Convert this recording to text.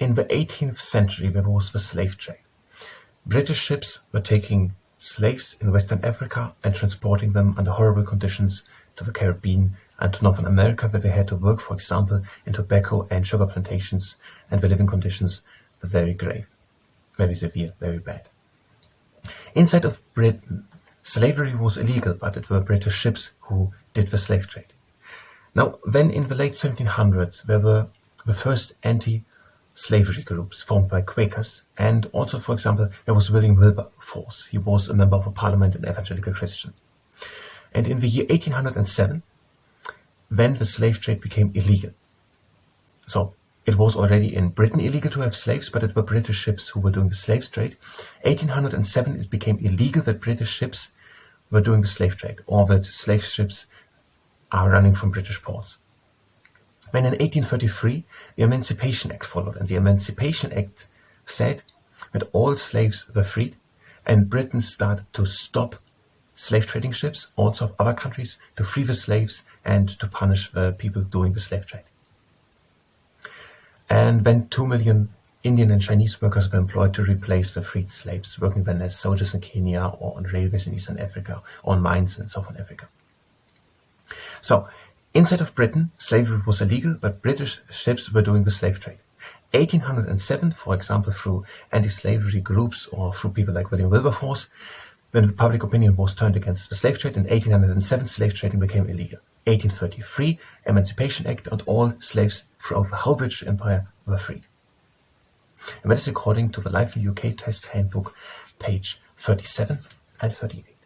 in the 18th century there was the slave trade. British ships were taking slaves in Western Africa and transporting them under horrible conditions to the Caribbean and to Northern America, where they had to work, for example, in tobacco and sugar plantations, and the living conditions were very grave, very severe, very bad. Inside of Britain, slavery was illegal, but it were British ships who did the slave trade. Now, then in the late 1700s, there were the first anti-slavery groups formed by Quakers, and also, for example, there was William Wilberforce. He was a member of a parliament, an evangelical Christian. And in the year 1807, then the slave trade became illegal. So it was already in Britain illegal to have slaves, but it were British ships who were doing the slave trade. 1807, it became illegal that British ships were doing the slave trade, or that slave ships are running from British ports. When in 1833, the Emancipation Act followed, and the Emancipation Act said that all slaves were freed, and Britain started to stop slave trading ships, also of other countries, to free the slaves and to punish the people doing the slave trade. And then 2 million Indian and Chinese workers were employed to replace the freed slaves, working then as soldiers in Kenya or on railways in Eastern Africa, or on mines in Southern Africa. So, inside of Britain, slavery was illegal, but British ships were doing the slave trade. 1807, for example, through anti-slavery groups or through people like William Wilberforce, when public opinion was turned against the slave trade, in 1807 slave trading became illegal. 1833, Emancipation Act, and all slaves throughout the whole British Empire were freed. And that is according to the Life in UK Test Handbook, page 37 and 38.